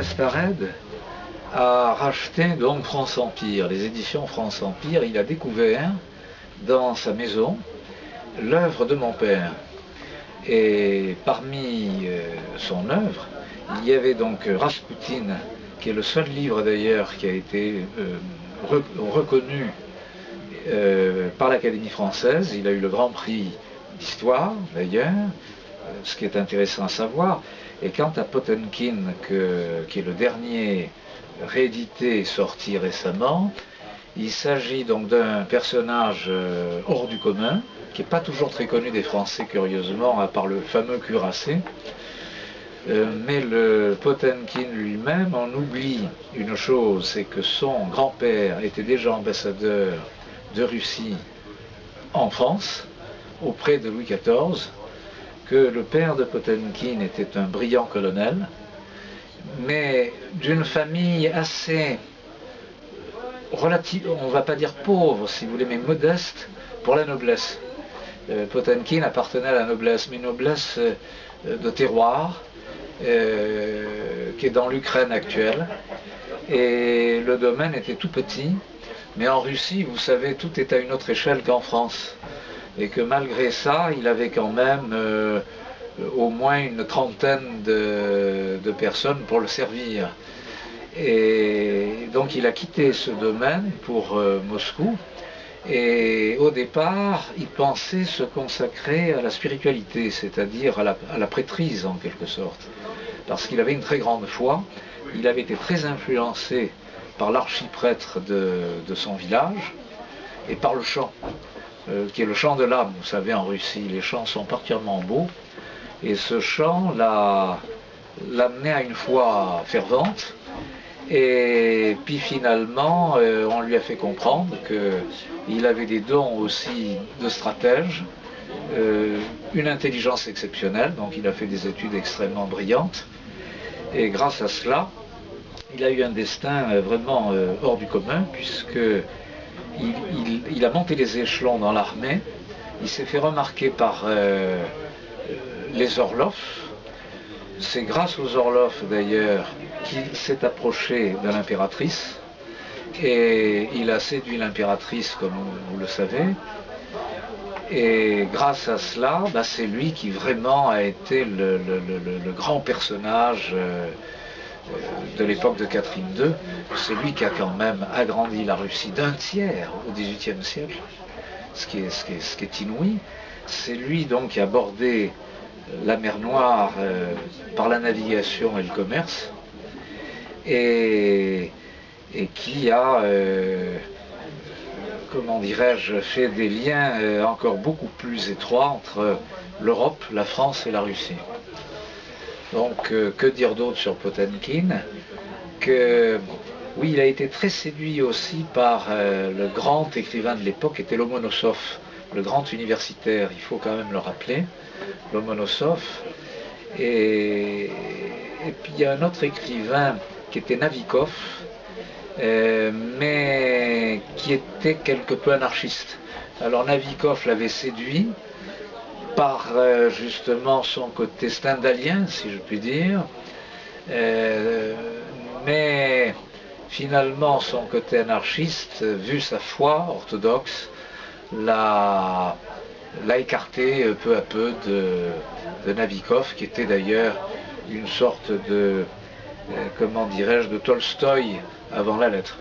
Castarède a racheté donc France Empire, les éditions France Empire. Il a découvert dans sa maison l'œuvre de mon père. Et parmi son œuvre, il y avait donc Raspoutine, qui est le seul livre d'ailleurs qui a été reconnu par l'Académie française. Il a eu le Grand Prix d'histoire d'ailleurs, ce qui est intéressant à savoir. Et quant à Potemkin, qui est le dernier réédité sorti récemment, il s'agit donc d'un personnage hors du commun, qui n'est pas toujours très connu des Français curieusement, à part le fameux cuirassé. Mais le Potemkin lui-même en oublie une chose, c'est que son grand-père était déjà ambassadeur de Russie en France, auprès de Louis XIV, que le père de Potemkin était un brillant colonel, mais d'une famille assez relative, on ne va pas dire pauvre si vous voulez, mais modeste pour la noblesse. Potemkin appartenait à la noblesse, mais noblesse de terroir, qui est dans l'Ukraine actuelle, et le domaine était tout petit, mais en Russie, vous savez, tout est à une autre échelle qu'en France, et que malgré ça, il avait quand même au moins une trentaine de personnes pour le servir. Et donc il a quitté ce domaine pour Moscou, et au départ, il pensait se consacrer à la spiritualité, c'est-à-dire à la prêtrise en quelque sorte, parce qu'il avait une très grande foi. Il avait été très influencé par l'archiprêtre de son village et par le chant, qui est le chant de l'âme. Vous savez, en Russie, les chants sont particulièrement beaux, et ce chant l'amenait à une foi fervente. Et puis finalement, on lui a fait comprendre qu'il avait des dons aussi de stratège, une intelligence exceptionnelle, donc il a fait des études extrêmement brillantes, et grâce à cela, il a eu un destin vraiment hors du commun, puisqu'il a monté les échelons dans l'armée. Il s'est fait remarquer par les Orlov. C'est grâce aux Orlov d'ailleurs qu'il s'est approché de l'impératrice, et il a séduit l'impératrice, comme vous le savez, et grâce à cela, c'est lui qui vraiment a été le grand personnage de l'époque de Catherine II. C'est lui qui a quand même agrandi la Russie d'un tiers au XVIIIe siècle, ce qui est inouï. C'est lui donc qui a bordé la mer Noire par la navigation et le commerce, et qui a, comment dirais-je, fait des liens encore beaucoup plus étroits entre l'Europe, la France et la Russie. Donc, que dire d'autre sur Potemkin? Oui, il a été très séduit aussi par le grand écrivain de l'époque, qui était Lomonosov, le grand universitaire, il faut quand même le rappeler, Lomonosov. Et puis il y a un autre écrivain qui était Navikov, mais qui était quelque peu anarchiste. Alors Navikov l'avait séduit par justement son côté stendhalien, si je puis dire, mais finalement son côté anarchiste, vu sa foi orthodoxe, l'a écarté peu à peu de Navikov, qui était d'ailleurs une sorte de, comment dirais-je, de Tolstoï avant la lettre.